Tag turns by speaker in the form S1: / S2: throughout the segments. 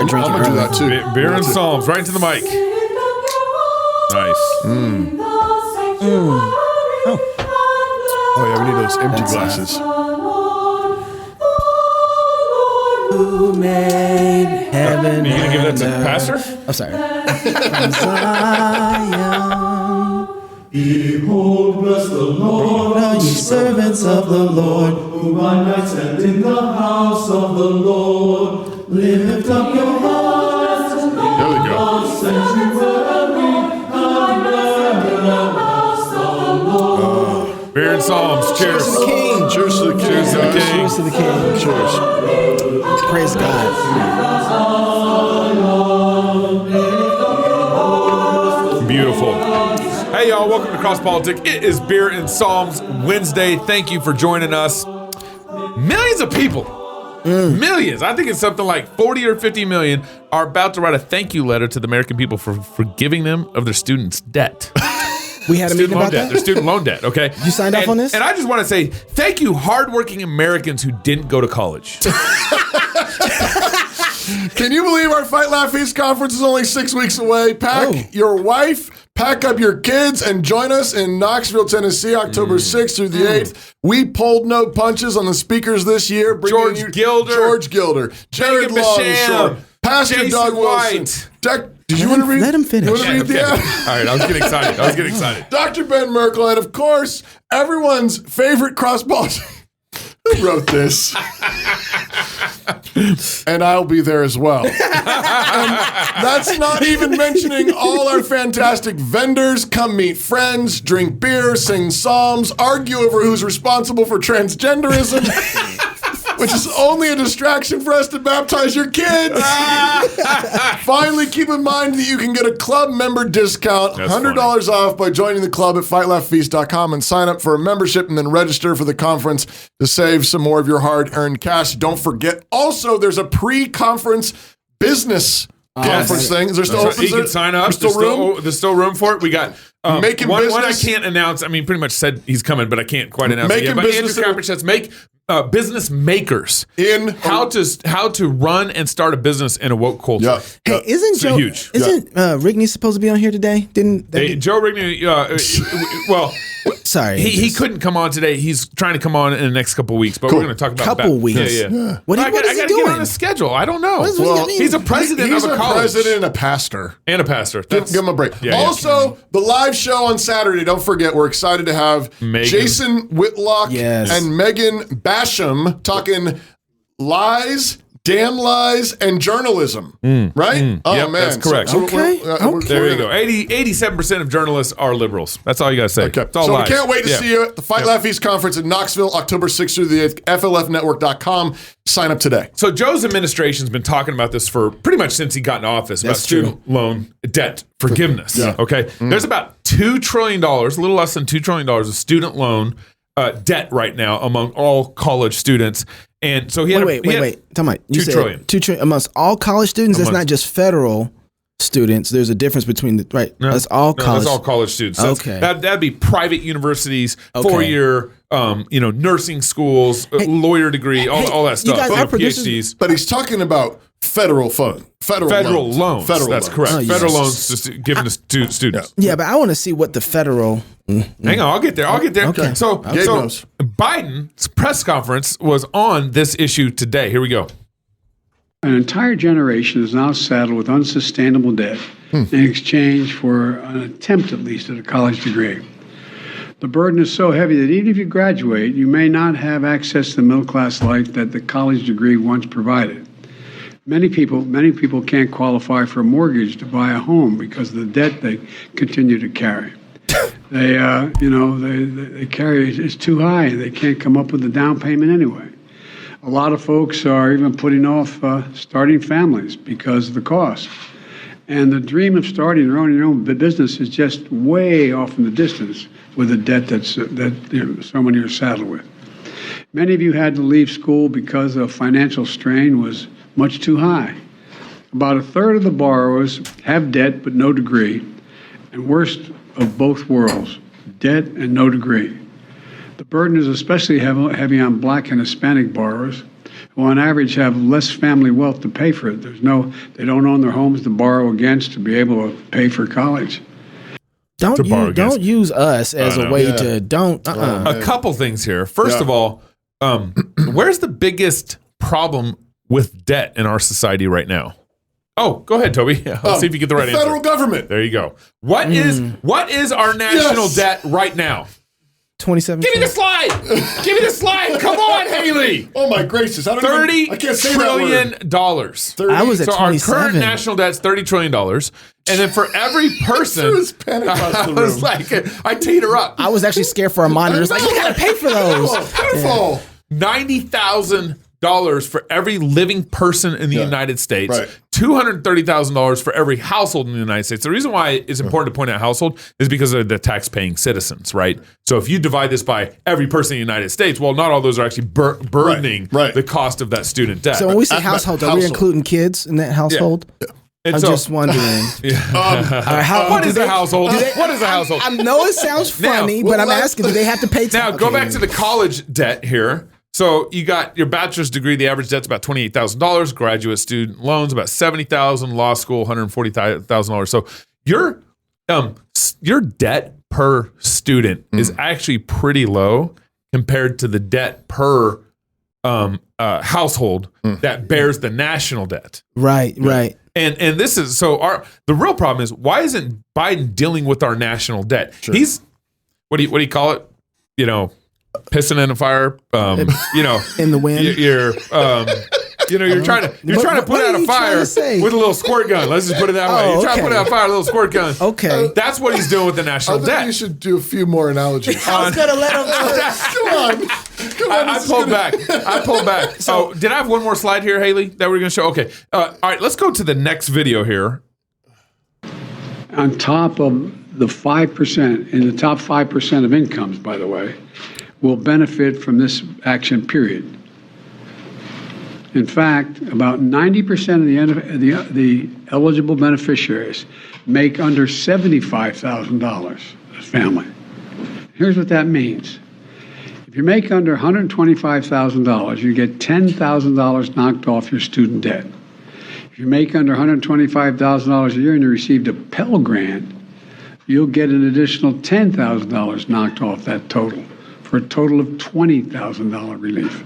S1: start drinking.
S2: I'm going to do that too.
S3: Beer and Psalms, right into the mic. Nice.
S2: Oh, yeah, we need those empty glasses.
S1: Who made heaven?
S3: Are you going to give that to the pastor?
S1: I'm sorry.
S4: Behold, bless the Lord,
S1: All ye servants of the Lord,
S4: who by night stand in the house of the Lord. Lift up your hearts,
S2: There we go.
S4: sanctuary, and learn the house of the Lord.
S3: Beer and Psalms. Cheers.
S1: King.
S2: Cheers to the king.
S3: Cheers to the
S2: guys.
S3: king.
S1: Cheers to the King.
S2: Cheers.
S1: Praise God.
S3: Beautiful. Hey, y'all. Welcome to Cross Politics. It is Beer and Psalms Wednesday. Thank you for joining us. Millions of people, millions, I think it's something like 40 or 50 million, are about to write a thank you letter to the American people for forgiving them of their students' debt.
S1: We had a meeting about
S3: Their
S1: that.
S3: student loan debt, okay?
S1: You signed off on this?
S3: And I just want to say thank you, hardworking Americans who didn't go to college.
S2: Can you believe our Fight Laugh Feast conference is only 6 weeks away? Pack your wife, pack up your kids, and join us in Knoxville, Tennessee, October 6th through the 8th. We pulled no punches on the speakers this year.
S3: George Gilder,
S2: Jared
S3: Megan Basham,
S2: Longshore, Pastor
S3: Jason
S2: Doug Wilson.
S3: White.
S2: Did you want to read?
S1: Let him finish.
S2: You want to read the ad?
S3: All right, I was getting excited.
S2: Dr. Ben Merkel, and of course, everyone's favorite cross-politics. Who wrote this? And I'll be there as well. And that's not even mentioning all our fantastic vendors. Come meet friends, drink beer, sing psalms, argue over who's responsible for transgenderism, which is only a distraction for us to baptize your kids. Finally, keep in mind that you can get a club member discount,
S3: That's
S2: $100 off by joining the club at fightlaughfeast.com and sign up for a membership and then register for the conference to save some more of your hard-earned cash. Don't forget, also, there's a pre-conference business conference thing. Is there still open?
S3: You can sign up. There's still room for it. We got
S2: Making
S3: one I
S2: business-
S3: can't announce. I mean, pretty much said he's coming, but I can't quite announce it
S2: Making
S3: yet. But
S2: business
S3: Andrew Crouch says make business makers
S2: in
S3: how to run and start a business in a woke culture.
S2: Yeah.
S1: Hey, isn't Joe?
S3: huge.
S1: Isn't Rigney supposed to be on here today? Didn't that
S3: Hey, Joe Rigney, well,
S1: sorry,
S3: he couldn't come on today. He's trying to come on in the next couple of weeks, but
S2: Cool.
S3: we're going to talk about
S1: couple weeks.
S3: Yeah.
S1: What
S3: I
S1: is
S3: got
S1: he
S3: to
S1: doing?
S3: get on a schedule. I don't know.
S1: What does that mean?
S3: He's a president
S2: He's
S3: of a college.
S2: president and a pastor.
S3: And a pastor.
S2: Give him a break.
S3: Yeah,
S2: Also, the live show on Saturday, don't forget, we're excited to have
S3: Megan.
S2: Jason Whitlock
S1: Yes.
S2: and Megan Basham talking lies, damn lies, and journalism. Right? Oh,
S3: Yep,
S2: man.
S3: that's correct.
S1: Okay.
S3: There you go. 87% of journalists are liberals. That's all you got to say.
S2: Okay.
S3: It's all
S2: So
S3: lies.
S2: we can't wait to
S3: Yeah.
S2: see you at the Fight Laugh Feast conference in Knoxville, October 6th through the 8th, FLFnetwork.com. Sign up today.
S3: So Joe's administration's been talking about this for pretty much since he got in office, about
S1: That's
S3: student loan debt forgiveness.
S2: Yeah.
S3: Okay. There's about $2 trillion, a little less than $2 trillion of student loan debt right now among all college students. And so he had
S1: Wait. Tell me, you
S3: $2
S1: said
S3: trillion.
S1: $2 trillion amongst all college students. That's not just federal students. There's a difference between the right.
S3: No,
S1: that's all college.
S3: That's all college students.
S1: Okay.
S3: That'd be private universities,
S1: Okay.
S3: 4-year, nursing schools, lawyer degree, all that stuff.
S1: guys, our producers-
S3: PhDs.
S2: But he's talking about federal loans.
S3: Federal loans.
S2: Federal
S3: That's
S2: loans.
S3: correct.
S1: Oh, yes.
S3: Federal loans given to students.
S1: Yeah, but I want to see what the federal.
S3: Hang on, I'll get there.
S1: Okay.
S3: So
S2: Gabe knows.
S3: Biden's press conference was on this issue today. Here we go.
S5: An entire generation is now saddled with unsustainable debt in exchange for an attempt, at least, at a college degree. The burden is so heavy that even if you graduate, you may not have access to the middle-class life that the college degree once provided. Many people can't qualify for a mortgage to buy a home because of the debt they continue to carry. They carry it's too high. They can't come up with the down payment anyway. A lot of folks are even putting off starting families because of the cost. And the dream of starting your own business is just way off in the distance with the debt that so many are saddled with. Many of you had to leave school because of financial strain was much too high. About a third of the borrowers have debt but no degree, and worst of both worlds, debt and no degree. The burden is especially heavy on Black and Hispanic borrowers who on average have less family wealth to pay for it. They don't own their homes to borrow against to be able to pay for college.
S1: Don't use us as a way to
S3: A couple things here. First of all, where's the biggest problem with debt in our society right now? Oh, go ahead, Toby. Let's see if you get the right answer.
S2: Federal government.
S3: There you go. What is our national debt right now?
S1: 27.
S3: Give me the slide. Give me the slide. Come on, Haley.
S2: Oh my gracious! I can't say
S3: $30 trillion.
S1: I was at
S3: so
S1: 27.
S3: our current national debt's $30 trillion, and then for every person, I was like, I teeter up.
S1: I was actually scared for our monitors. Like, you gotta pay for those.
S2: Beautiful.
S3: $90,000 for every living person in the United States,
S2: right.
S3: $230,000 for every household in the United States. The reason why it's important to point out household is because they're the tax-paying citizens, right? So if you divide this by every person in the United States, well, not all those are actually burdening the cost of that student debt.
S1: So when we say household, are we including kids in that household?
S3: Yeah.
S1: I'm just wondering.
S3: What is a household? What is a household?
S1: I know it sounds funny, but I'm asking, do they have to pay tax?
S3: Now, go back to the college debt here. So you got your bachelor's degree. The average debt's about $28,000. Graduate student loans about $70,000. Law school $140,000. So your debt per student is actually pretty low compared to the debt per household that bears the national debt.
S1: Right.
S3: And this is the real problem is, why isn't Biden dealing with our national debt?
S2: Sure.
S3: He's what do you call it? Pissing in a fire,
S1: in the wind.
S3: You're trying to put out a fire with a little squirt gun. Let's just put it that way. You're trying to put out a fire with a little squirt gun.
S1: Okay.
S3: That's what he's doing with the national
S2: I think
S3: debt.
S2: you should do a few more analogies.
S1: I was gonna let him go.
S2: Come on.
S3: I pulled back. So, did I have one more slide here, Haley, that we're going to show? Okay. All right, let's go to the next video here.
S5: On top of the 5%, in the top 5% of incomes, by the way, will benefit from this action period. In fact, about 90% of the eligible beneficiaries make under $75,000 as family. Here's what that means. If you make under $125,000, you get $10,000 knocked off your student debt. If you make under $125,000 a year and you received a Pell Grant, you'll get an additional $10,000 knocked off that total, for a total of $20,000 relief.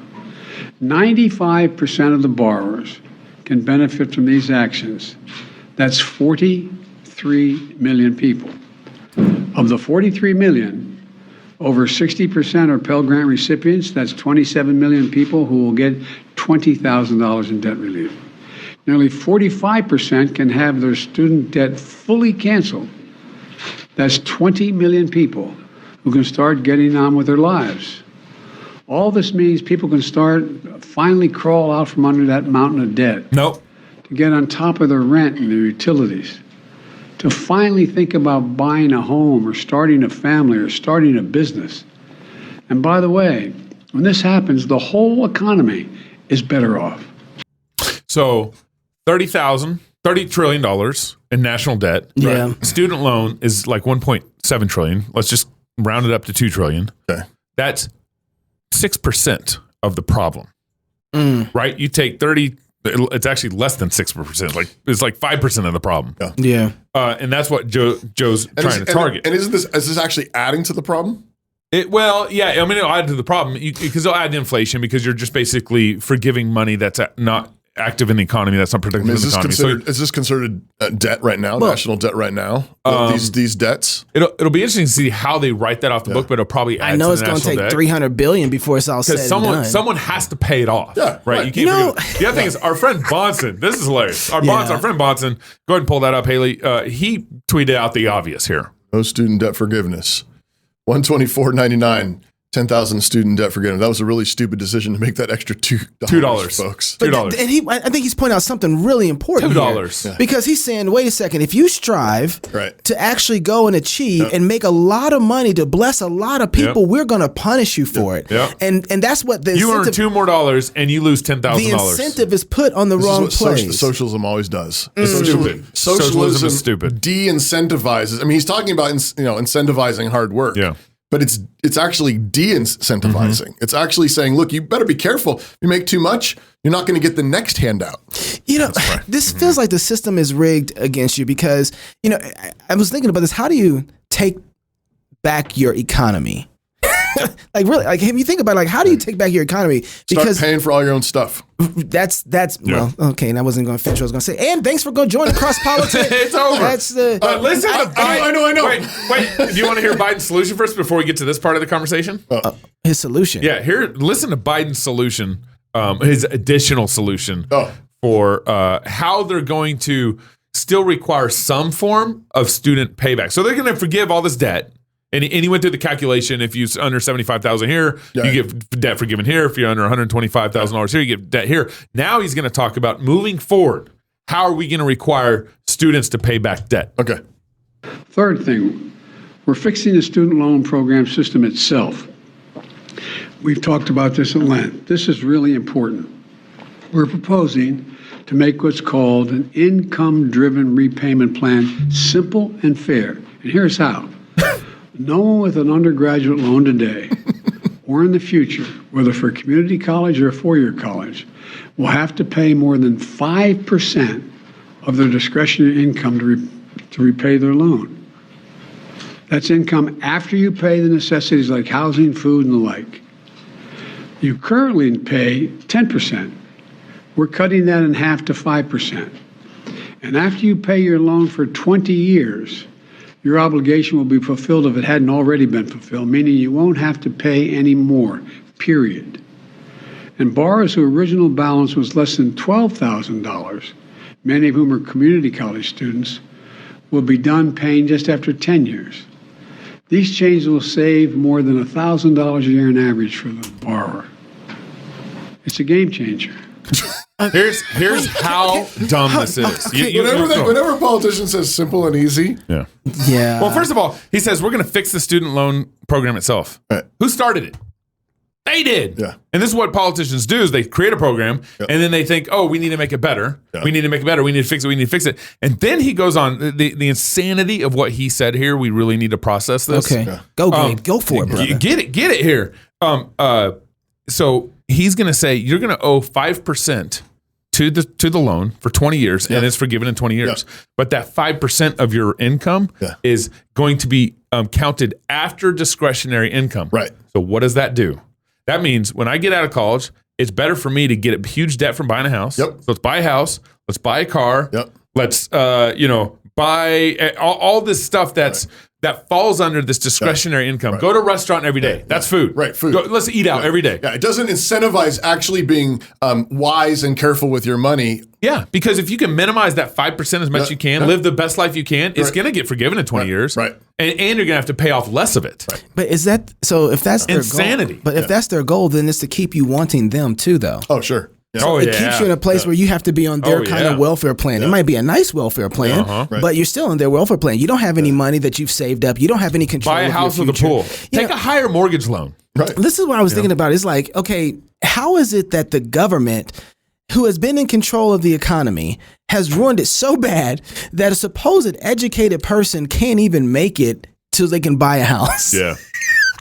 S5: 95% of the borrowers can benefit from these actions. That's 43 million people. Of the 43 million, over 60% are Pell Grant recipients. That's 27 million people who will get $20,000 in debt relief. Nearly 45% can have their student debt fully canceled. That's 20 million people who can start getting on with their lives. All this means people can finally crawl out from under that mountain of debt.
S3: Nope.
S5: To get on top of their rent and their utilities. To finally think about buying a home or starting a family or starting a business. And by the way, when this happens, the whole economy is better off.
S3: So $30 trillion in national debt.
S1: Yeah.
S3: Right? Student loan is like 1.7 trillion. Let's just round it up to 2 trillion.
S2: Okay.
S3: That's 6% of the problem. Right? You take 30, it's actually less than 6%. It's like 5% of the problem.
S1: Yeah.
S3: And that's what Joe's trying to target.
S2: And is this actually adding to the problem?
S3: It'll add to the problem because it'll add to inflation, because you're just basically forgiving money that's not active in the economy, that's not productive in the economy.
S2: Is this considered debt right now, national debt right now? These debts?
S3: It'll be interesting to see how they write that off the book, but it'll probably add to the national debt.
S1: I know it's going to take $300 billion before it's all said and done.
S3: Someone has to pay it off.
S2: Yeah,
S3: right. You can't the other thing is, our friend Bonson, this is hilarious. Our friend Bonson, go ahead and pull that up, Haley. He tweeted out the obvious here.
S2: No student debt forgiveness. $124.99. 10,000 student debt forgiveness. That was a really stupid decision to make that extra $2, folks.
S1: $2. And I think he's pointing out something really important.
S3: $2.
S1: Because he's saying, wait a second, if you strive to actually go and achieve and make a lot of money to bless a lot of people, we're going to punish you for it.
S3: Yep.
S1: And that's what the
S3: you earn $2 more and you lose $10,000.
S1: The incentive is put on the wrong place.
S2: Socialism always does.
S3: Stupid. Socialism is stupid.
S2: De-incentivizes. I mean, he's talking about incentivizing hard work.
S3: Yeah.
S2: but it's actually de-incentivizing. It's actually saying, look, you better be careful. If you make too much, you're not going to get the next handout.
S1: This feels like the system is rigged against you because, I was thinking about this. How do you take back your economy? Like really, like if you think about it, like how do you take back your economy? Because
S2: start paying for all your own stuff.
S1: That's well, okay. And I wasn't going to finish what I was going to say. And thanks for going joining Cross Politics.
S3: It's over.
S1: That's the.
S3: Listen,
S2: I know.
S3: Wait. Do you want to hear Biden's solution first before we get to this part of the conversation?
S1: His solution.
S3: Yeah. Listen to Biden's solution. His additional solution for how they're going to still require some form of student payback. So they're going to forgive all this debt. And he went through the calculation. If you're under $75,000 here, you get debt forgiven here. If you're under $125,000 here, you get debt here. Now he's going to talk about moving forward. How are we going to require students to pay back debt?
S2: Okay.
S5: Third thing, we're fixing the student loan program system itself. We've talked about this at length. This is really important. We're proposing to make what's called an income-driven repayment plan simple and fair. And here's how. No one with an undergraduate loan today or in the future, whether for a community college or a four-year college, will have to pay more than 5% of their discretionary income to repay their loan. That's income after you pay the necessities like housing, food, and the like. You currently pay 10%. We're cutting that in half to 5%. And after you pay your loan for 20 years, your obligation will be fulfilled if it hadn't already been fulfilled, meaning you won't have to pay any more, period. And borrowers whose original balance was less than $12,000, many of whom are community college students, will be done paying just after 10 years. These changes will save more than $1,000 a year on average for the borrower. It's a game changer.
S3: Here's how dumb this is.
S2: Whenever a politician says simple and easy.
S1: Yeah.
S3: Well, first of all, he says we're going to fix the student loan program itself.
S2: Right.
S3: Who started it? They did.
S2: Yeah.
S3: And this is what politicians do is they create a program and then they think, oh, we need to make it better. We need to make it better. We need to fix it. We need to fix it. And then he goes on the insanity of what he said here. We really need to process this.
S1: Okay. Yeah. Go for it, brother.
S3: Get it here. So he's going to say you're going to owe 5% to the loan for 20 years, and it's forgiven in 20 years. Yeah. But that 5% of your income is going to be counted after discretionary income.
S2: Right.
S3: So what does that do? That means when I get out of college, it's better for me to get a huge debt from buying a house.
S2: Yep.
S3: So let's buy a house. Let's buy a car.
S2: Yep.
S3: Let's buy all this stuff that falls under this discretionary income. Right. Go to a restaurant every day. That's food.
S2: Right, food.
S3: Let's eat out every day.
S2: Yeah, it doesn't incentivize actually being wise and careful with your money.
S3: Yeah, because if you can minimize that 5% as much as you can, live the best life you can, it's going to get forgiven in 20 years.
S2: Right.
S3: And you're going to have to pay off less of it.
S2: Right.
S1: But is that, so if that's their
S3: insanity.
S1: goal, but if that's their goal, then it's to keep you wanting them too, though.
S2: Oh, sure. Yeah.
S1: So it keeps you in a place where you have to be on their kind of welfare plan. It might be a nice welfare plan, but you're still on their welfare plan. You don't have any money that you've saved up. You don't have any control.
S3: Buy a house with a pool. Take a higher mortgage loan.
S2: Right.
S1: This is what I was thinking about. It's like, okay, how is it that the government, who has been in control of the economy, has ruined it so bad that a supposed educated person can't even make it till they can buy a house?
S3: Yeah.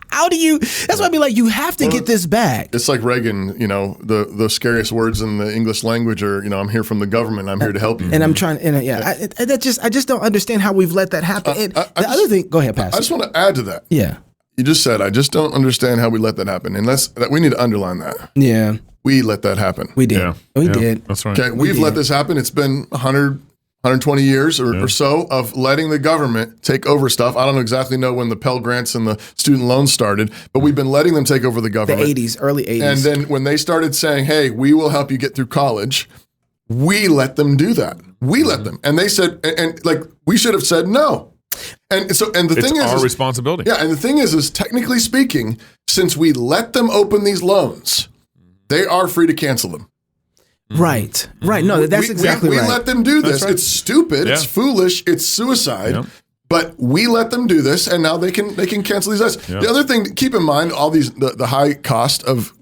S1: How do you? That's why I be like, you have to get this back.
S2: It's like Reagan, the scariest words in the English language are, I'm here from the government. I'm here to help you.
S1: And I'm trying, I just don't understand how we've let that happen. Other thing, go ahead, Pastor.
S2: I just want to add to that.
S1: Yeah.
S2: You just said, I just don't understand how we let that happen. And we need to underline that.
S1: Yeah.
S2: We let that happen.
S1: We did. We did.
S3: That's right.
S2: Okay, we've let this happen. It's been 120 years or so of letting the government take over stuff. I don't exactly know when the Pell Grants and the student loans started, but we've been letting them take over the government.
S1: The 80s, early 80s.
S2: And then when they started saying, hey, we will help you get through college, we let them do that. We let them. And they said, and we should have said no. And the thing is,
S3: it's our responsibility.
S2: Yeah, and the thing is technically speaking, since we let them open these loans, they are free to cancel them.
S1: Right. No, that's exactly right.
S2: We let them do this.
S3: Right.
S2: It's stupid. Yeah. It's foolish. It's suicide. Yep. But we let them do this, and now they can cancel these debts. Yep. The other thing to keep in mind, all these the high cost of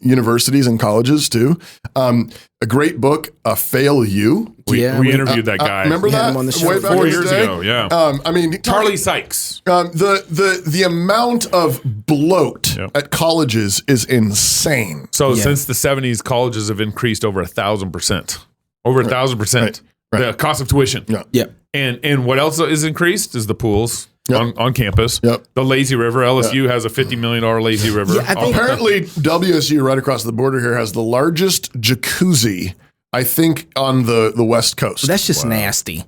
S2: universities and colleges too. A great book, Fail You.
S3: We interviewed that guy.
S2: Remember that?
S1: him on the show
S2: way back
S3: 4
S2: in the
S3: years
S2: day?
S3: ago, yeah.
S2: I mean,
S3: Charlie Sykes.
S2: the amount of bloat at colleges is insane.
S3: So since the 70s, colleges have increased over 1,000%. Over 1,000%.
S2: Right.
S3: The cost of tuition.
S2: Yeah.
S1: Yep.
S3: And what else is increased is the pools on campus.
S2: Yep.
S3: The lazy river. LSU has a $50 million lazy river.
S1: Yeah, I think-
S2: Apparently, WSU right across the border here has the largest jacuzzi, I think, on the West Coast.
S1: That's just nasty.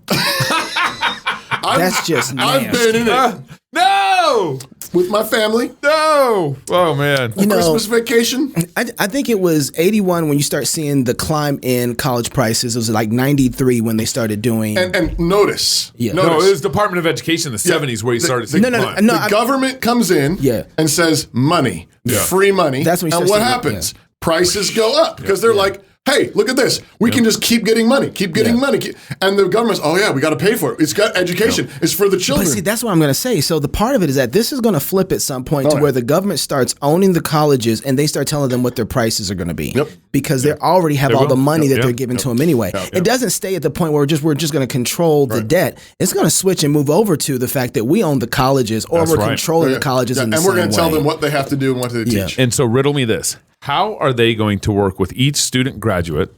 S1: That's just nasty.
S2: I've been in it
S3: No!
S2: with my family.
S3: No! Oh, man.
S1: You know,
S2: Christmas vacation.
S1: I think it was 81 when you start seeing the climb in college prices. It was like 93 when they started doing.
S2: And notice.
S1: Yeah.
S3: No, it
S2: Notice.
S3: was Department of Education in the 70s where you started seeing
S1: No, no,
S3: climb.
S1: no.
S2: The government comes in and says money, free money.
S1: That's when you
S2: and
S1: start
S2: what
S1: seeing-
S2: happens? Prices go up because they're like, hey, look at this. We can just keep getting money, money. And the government's, oh yeah, we got to pay for it. It's got education. It's for the children.
S1: But see, that's what I'm going to say. So the part of it is that this is going to flip at some point to where the government starts owning the colleges and they start telling them what their prices are going to be.
S2: Yep.
S1: Because they already have
S3: They
S1: all
S3: will.
S1: the money
S3: Yep.
S1: that they're
S3: Yep.
S1: giving
S3: Yep.
S1: to them anyway. It doesn't stay at the point where we're just going to control the debt. It's going to switch and move over to the fact that we own the colleges or
S3: That's
S1: we're
S3: right.
S1: controlling the colleges in the
S2: and we're
S1: same
S2: going to tell
S1: way.
S2: them what they have to do and what they teach.
S3: And so riddle me this. How are they going to work with each student graduate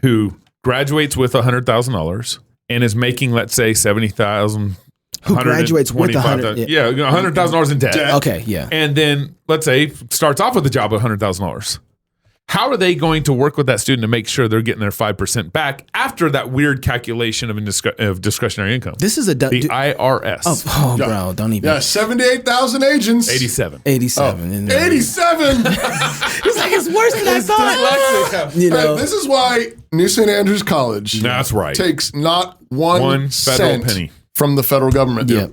S3: who graduates with $100,000 and is making, let's say, $70,000?
S1: Who graduates with $100,000?
S3: Yeah, $100,000 in debt.
S1: Okay, yeah.
S3: And then, let's say, starts off with a job of $100,000. How are they going to work with that student to make sure they're getting their 5% back after that weird calculation of discretionary income?
S1: This is a
S3: the IRS.
S1: Oh, bro, don't even.
S2: Yeah, 78,000 agents.
S3: 87.
S1: 87.
S2: 87.
S1: It's like it's worse than I thought. You know,
S2: This is why New St. Andrews College
S3: That's right.
S2: takes not one
S3: federal
S2: cent
S3: penny
S2: from the federal government.
S1: Yep.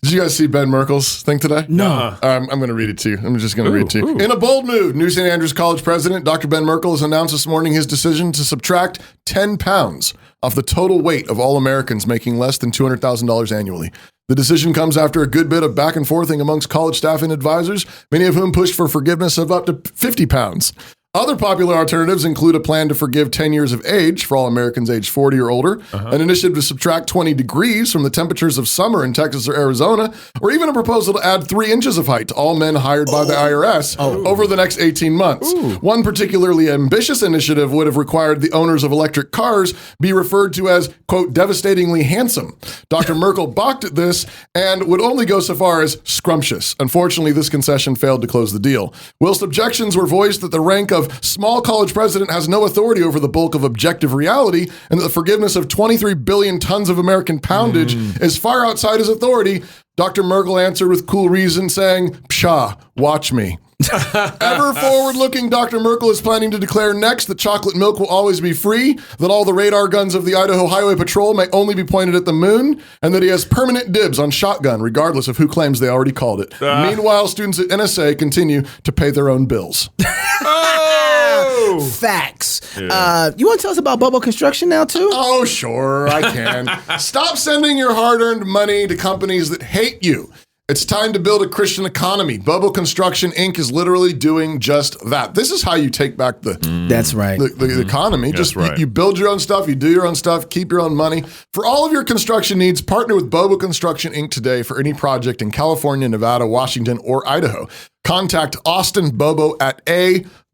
S2: Did you guys see Ben Merkel's thing today?
S1: No.
S2: I'm going to read it to you. I'm just going to read it to you.
S3: ooh.
S2: In a bold move, New St. Andrews College president Dr. Ben Merkel has announced this morning his decision to subtract 10 pounds off the total weight of all Americans making less than $200,000 annually. The decision comes after a good bit of back and forthing amongst college staff and advisors, many of whom pushed for forgiveness of up to 50 pounds. Other popular alternatives include a plan to forgive 10 years of age for all Americans aged 40 or older, an initiative to subtract 20 degrees from the temperatures of summer in Texas or Arizona, or even a proposal to add 3 inches of height to all men hired by the IRS over the next 18 months. One particularly ambitious initiative would have required the owners of electric cars be referred to as, quote, devastatingly handsome. Dr. Merkel balked at this and would only go so far as scrumptious. Unfortunately, this concession failed to close the deal. Whilst objections were voiced that the rank of small college president has no authority over the bulk of objective reality, and that the forgiveness of 23 billion tons of American poundage is far outside his authority, Dr. Merkel answered with cool reason, saying, "Pshaw, watch me." Ever forward-looking, Dr. Merkel is planning to declare next that chocolate milk will always be free, that all the radar guns of the Idaho Highway Patrol may only be pointed at the moon, and that he has permanent dibs on shotgun, regardless of who claims they already called it. Meanwhile, students at NSA continue to pay their own bills.
S1: facts. You want to tell us about Bobo Construction now, too?
S2: Oh, sure, I can. Stop sending your hard-earned money to companies that hate you. It's time to build a Christian economy. Bobo Construction, Inc. is literally doing just that. This is how you take back
S1: That's right.
S2: the economy.
S3: That's
S2: Just
S3: right.
S2: you build your own stuff, you do your own stuff, keep your own money. For all of your construction needs, partner with Bobo Construction, Inc. today for any project in California, Nevada, Washington, or Idaho. Contact Austin Bobo at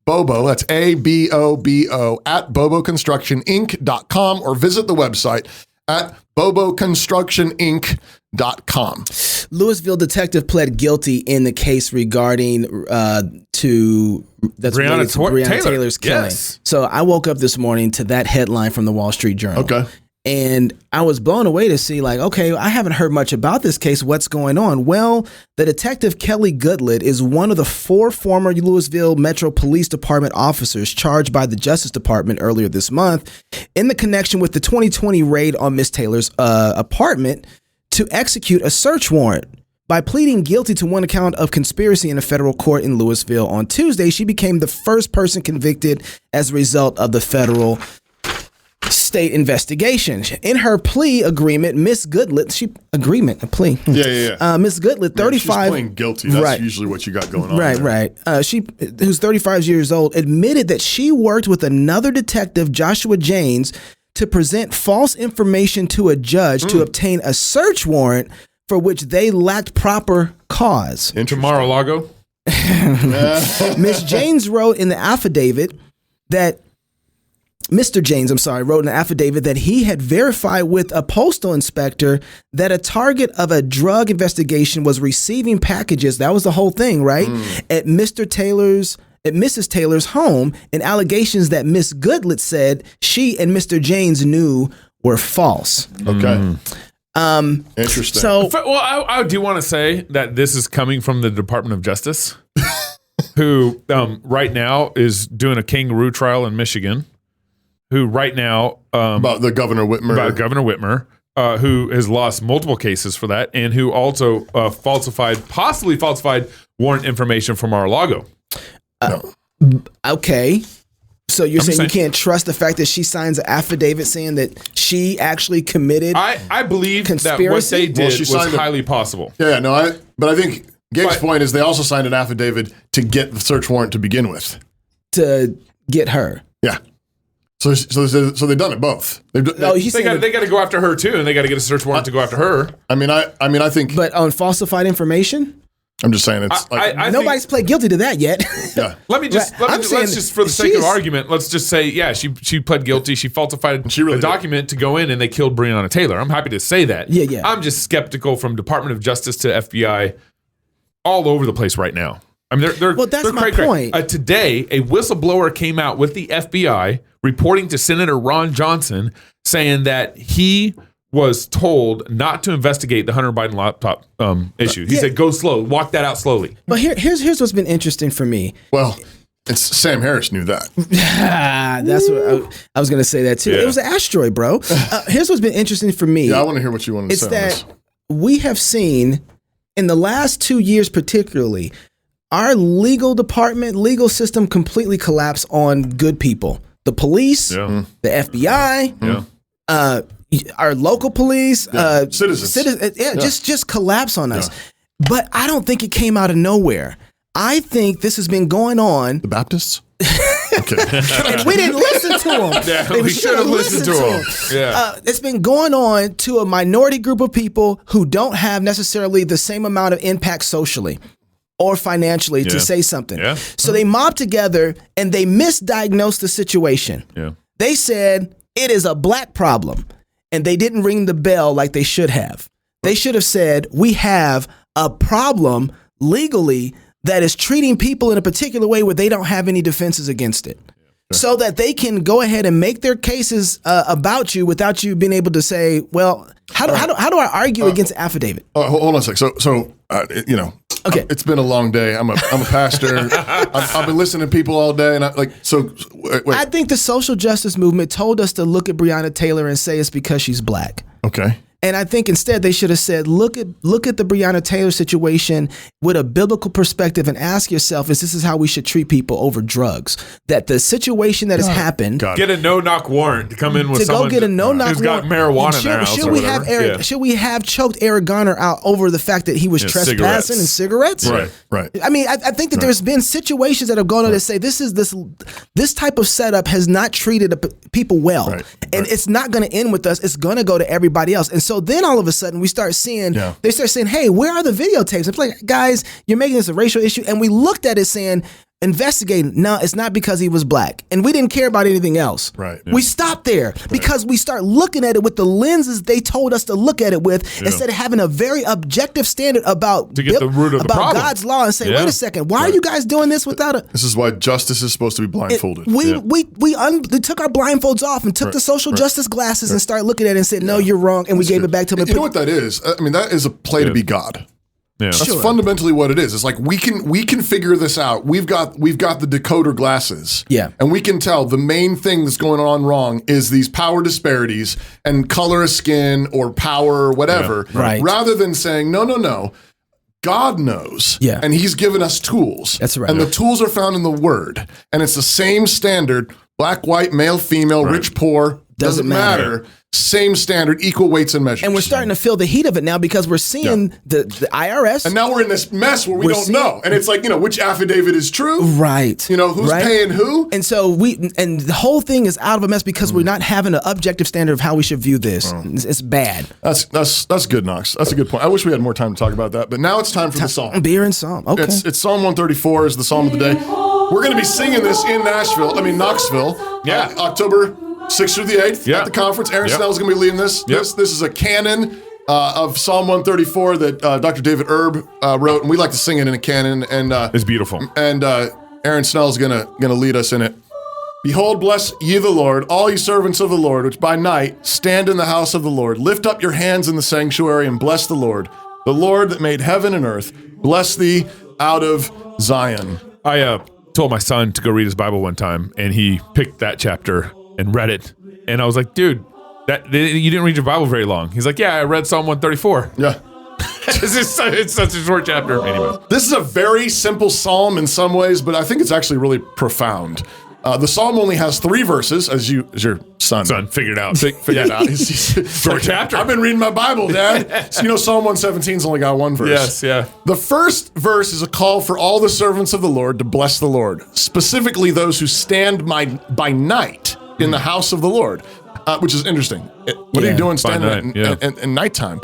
S2: Bobo, that's ABOBO, at boboconstructioninc.com or visit the website at boboconstructioninc.com.
S1: Louisville detective pled guilty in the case regarding that's related to Breonna Taylor's killing.
S3: Yes.
S1: So I woke up this morning to that headline from the Wall Street Journal.
S2: Okay.
S1: And I was blown away to see, like, okay, I haven't heard much about this case. What's going on? Well, the detective Kelly Goodlett is one of the 4 former Louisville Metro Police Department officers charged by the Justice Department earlier this month in the connection with the 2020 raid on Miss Taylor's apartment to execute a search warrant. By pleading guilty to one count of conspiracy in a federal court in Louisville on Tuesday, she became the first person convicted as a result of the federal state investigation. In her plea agreement, Miss Goodlet, Miss Goodlet, 35.
S2: She's playing guilty. That's usually what you got going on.
S1: Right. She, who's 35 years old, admitted that she worked with another detective, Joshua James, to present false information to a judge to obtain a search warrant for which they lacked proper cause.
S3: Into Mar-a-Lago?
S1: Miss James wrote in the affidavit that Mr. James, wrote in an affidavit that he had verified with a postal inspector that a target of a drug investigation was receiving packages. That was the whole thing, right? At Mrs. Taylor's home, and allegations that Miss Goodlet said she and Mr. James knew were false.
S2: Okay. Interesting.
S1: So,
S3: I do want to say that this is coming from the Department of Justice, who right now is doing a kangaroo trial in Michigan, who right now
S2: about the Governor Whitmer,
S3: who has lost multiple cases for that, and who also possibly falsified warrant information from Mar-a-Lago.
S1: Okay. So you're saying you can't trust the fact that she signs an affidavit saying that she actually committed
S3: I believe
S1: conspiracy?
S3: that what they did was
S2: signed
S3: highly possible.
S2: Yeah, no, but I think Gabe's point is they also signed an affidavit to get the search warrant to begin with.
S1: To get her.
S2: Yeah. So they've done it both. They got
S3: to go after her too, and they got to get a search warrant to go after her.
S2: I think.
S1: But on falsified information?
S2: I'm just saying it's
S1: nobody's pled guilty to that yet.
S2: Yeah.
S3: Let's just for the sake of argument, let's just say, she pled guilty. She falsified a document to go in, and they killed Breonna Taylor. I'm happy to say that.
S1: Yeah.
S3: I'm just skeptical from Department of Justice to FBI all over the place right now. I mean,
S1: that's my point.
S3: Today, a whistleblower came out with the FBI reporting to Senator Ron Johnson saying that he was told not to investigate the Hunter Biden laptop issue. He said, go slow, walk that out slowly.
S1: But here's what's been interesting for me.
S2: Well, it's Sam Harris knew that.
S1: That's what I was going to say that too.
S3: Yeah.
S1: It was an asteroid, bro. Here's what's been interesting for me.
S2: Yeah, I want to hear what you wanted to say.
S1: It's that we have seen in the last 2 years, particularly, our legal department, legal system completely collapse on good people. The police, the FBI, our local police,
S2: citizens.
S1: Just collapse on us. But I don't think it came out of nowhere. I think this has been going on.
S2: The Baptists? Okay.
S1: And we didn't listen to them.
S3: Yeah, we should have listened to them. Yeah.
S1: It's been going on to a minority group of people who don't have necessarily the same amount of impact socially or financially to say something.
S3: Yeah.
S1: So they mobbed together and they misdiagnosed the situation.
S3: Yeah.
S1: They said it is a black problem, and they didn't ring the bell like they should have. They should have said, we have a problem legally that is treating people in a particular way where they don't have any defenses against it. So that they can go ahead and make their cases about you without you being able to say, well, how do I argue against an affidavit?
S2: Hold on a sec. So
S1: okay,
S2: it's been a long day. I'm a pastor. I've been listening to people all day, and wait.
S1: I think the social justice movement told us to look at Breonna Taylor and say it's because she's black.
S2: Okay.
S1: And I think instead they should have said, look at the Breonna Taylor situation with a biblical perspective and ask yourself, is this how we should treat people over drugs? That the situation that has happened.
S3: Get a no-knock warrant to come in with someone
S1: get a no-knock
S3: who's got marijuana in their house or whatever.
S1: Should we have choked Eric Garner out over the fact that he was trespassing and cigarettes?
S2: Right.
S1: I mean, I think that there's been situations that have gone on that say this type of setup has not treated people well. And it's not going to end with us. It's going to go to everybody else. And so then all of a sudden we start seeing, they start saying, hey, where are the videotapes? It's like, guys, you're making this a racial issue. And we looked at it saying, investigating. No, it's not because he was black. And we didn't care about anything else.
S2: Right.
S1: We stopped there because we start looking at it with the lenses they told us to look at it with instead of having a very objective standard about
S3: to get the root of the problem.
S1: God's law and say, wait a second, why are you guys doing this without a...
S2: This is why justice is supposed to be blindfolded.
S1: We took our blindfolds off and took the social justice glasses and started looking at it and said, no, you're wrong. And we gave it back to them.
S2: You know what that is? I mean, that is a play to be God.
S3: Yeah.
S2: That's fundamentally what it is. It's like we can figure this out. We've got the decoder glasses.
S1: Yeah.
S2: And we can tell the main thing that's going on wrong is these power disparities and color of skin or power or whatever.
S1: Yeah. Right.
S2: Rather than saying, no. God knows.
S1: Yeah.
S2: And he's given us tools.
S1: That's right.
S2: And the tools are found in the word. And it's the same standard, black, white, male, female, rich, poor, Doesn't matter. Same standard, equal weights and measures.
S1: And we're starting to feel the heat of it now because we're seeing the IRS.
S2: And now we're in this mess where we don't know. And it's like, which affidavit is true?
S1: Right.
S2: Who's paying who?
S1: And so and the whole thing is out of a mess because we're not having an objective standard of how we should view this. It's bad.
S2: That's good, Knox. That's a good point. I wish we had more time to talk about that, but now it's time for the psalm.
S1: Beer and psalm. Okay.
S2: It's Psalm 134 is the psalm of the day. We're going to be singing this in Knoxville.
S3: Yeah.
S2: October 6th through the 8th at the conference. Aaron Snell's going to be leading this. This is a canon of Psalm 134 that Dr. David Erb wrote, and we like to sing it in a canon. And
S3: it's beautiful.
S2: And Aaron Snell's going to lead us in it. Behold, bless ye the Lord, all ye servants of the Lord, which by night stand in the house of the Lord. Lift up your hands in the sanctuary and bless the Lord that made heaven and earth. Bless thee out of Zion.
S3: I told my son to go read his Bible one time, and he picked that chapter and read it. And I was like, dude, you didn't read your Bible very long. He's like, yeah, I read Psalm 134.
S2: Yeah.
S3: It's such a short chapter. Anyway.
S2: This is a very simple psalm in some ways, but I think it's actually really profound. The psalm only has 3 verses, as your son
S3: figured out.
S2: Figured out.
S3: Short chapter.
S2: I've been reading my Bible, Dad. So, Psalm 117's only got 1 verse.
S3: Yes, yeah.
S2: The first verse is a call for all the servants of the Lord to bless the Lord, specifically those who stand by night in the house of the Lord, which is interesting. What are you doing standing in nighttime?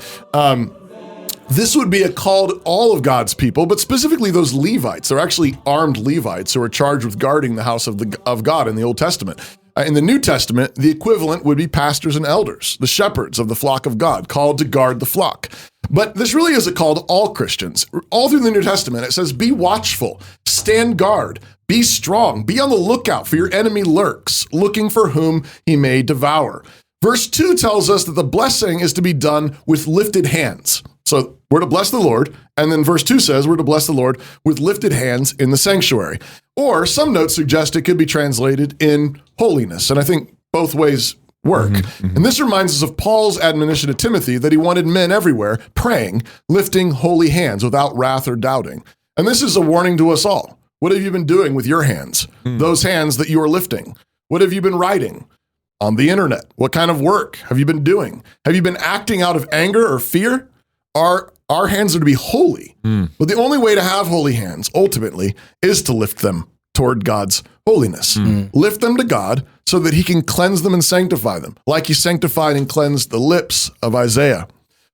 S2: This would be a call to all of God's people, but specifically those Levites. They're actually armed Levites who are charged with guarding the house of God in the Old Testament. In the New Testament, the equivalent would be pastors and elders, the shepherds of the flock of God, called to guard the flock. But this really is a call to all Christians. All through the New Testament, it says, be watchful, stand guard, be strong, be on the lookout, for your enemy lurks, looking for whom he may devour. Verse 2 tells us that the blessing is to be done with lifted hands. So we're to bless the Lord, and then verse 2 says we're to bless the Lord with lifted hands in the sanctuary. Or some notes suggest it could be translated in holiness, and I think both ways work. And this reminds us of Paul's admonition to Timothy that he wanted men everywhere praying, lifting holy hands without wrath or doubting. And this is a warning to us all. What have you been doing with your hands? Those hands that you are lifting. What have you been writing on the internet? What kind of work have you been doing? Have you been acting out of anger or fear? Our hands are to be holy. But the only way to have holy hands, ultimately, is to lift them toward God's holiness. Lift them to God so that he can cleanse them and sanctify them, like he sanctified and cleansed the lips of Isaiah.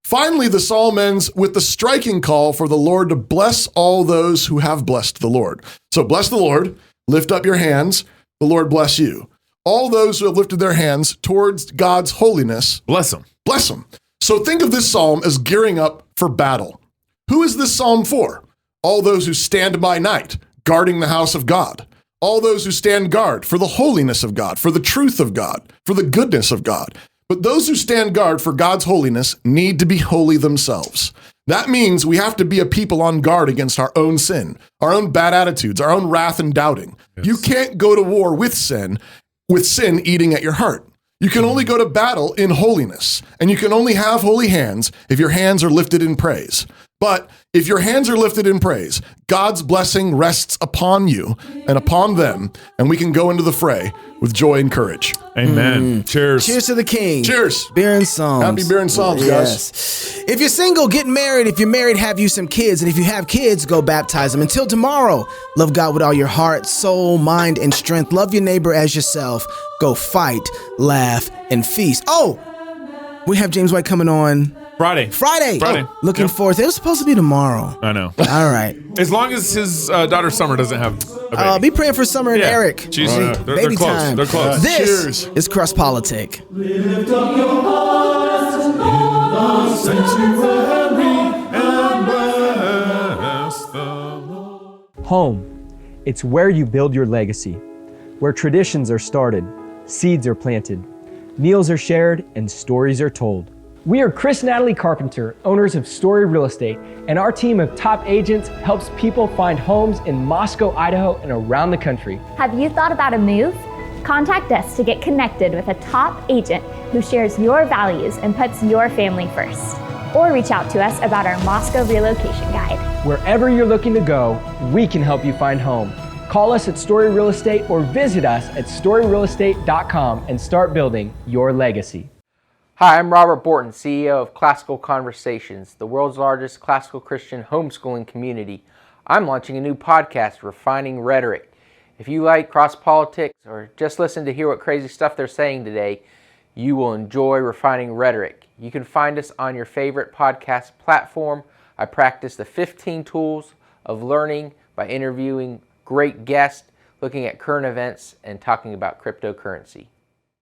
S2: Finally, the psalm ends with the striking call for the Lord to bless all those who have blessed the Lord. So bless the Lord, lift up your hands, the Lord bless you. All those who have lifted their hands towards God's holiness,
S3: bless them.
S2: Bless them. So think of this psalm as gearing up for battle. Who is this psalm for? All those who stand by night, guarding the house of God. All those who stand guard for the holiness of God, for the truth of God, for the goodness of God. But those who stand guard for God's holiness need to be holy themselves. That means we have to be a people on guard against our own sin, our own bad attitudes, our own wrath and doubting. Yes. You can't go to war with sin eating at your heart. You can only go to battle in holiness, and you can only have holy hands if your hands are lifted in praise. But if your hands are lifted in praise, God's blessing rests upon you and upon them, and we can go into the fray with joy and courage.
S3: Amen. Cheers.
S1: Cheers to the king.
S2: Cheers.
S1: Beer and Psalms.
S2: Happy beer and Psalms, guys.
S1: Yes. If you're single, get married. If you're married, have you some kids. And if you have kids, go baptize them. Until tomorrow, love God with all your heart, soul, mind, and strength. Love your neighbor as yourself. Go fight, laugh, and feast. Oh, we have James White coming on
S3: Friday.
S1: Oh, looking forward. It was supposed to be tomorrow.
S3: I know.
S1: All right.
S3: As long as his daughter Summer doesn't have a baby.
S1: Be praying for Summer and Eric.
S3: Jesus. They're
S1: baby
S3: close.
S1: time.
S3: They're close.
S1: This is Cross Politic.
S4: Lift up your hearts in the sanctuary and bless the Lord.
S6: Home. It's where you build your legacy, where traditions are started, seeds are planted, meals are shared, and stories are told.
S7: We are Chris and Natalie Carpenter, owners of Story Real Estate, and our team of top agents helps people find homes in Moscow, Idaho, and around the country.
S8: Have you thought about a move? Contact us to get connected with a top agent who shares your values and puts your family first. Or reach out to us about our Moscow relocation guide.
S7: Wherever you're looking to go, we can help you find home. Call us at Story Real Estate or visit us at storyrealestate.com and start building your legacy.
S9: Hi, I'm Robert Borton, CEO of Classical Conversations, the world's largest classical Christian homeschooling community. I'm launching a new podcast, Refining Rhetoric. If you like cross politics or just listen to hear what crazy stuff they're saying today, you will enjoy Refining Rhetoric. You can find us on your favorite podcast platform. I practice the 15 tools of learning by interviewing great guests, looking at current events, and talking about cryptocurrency.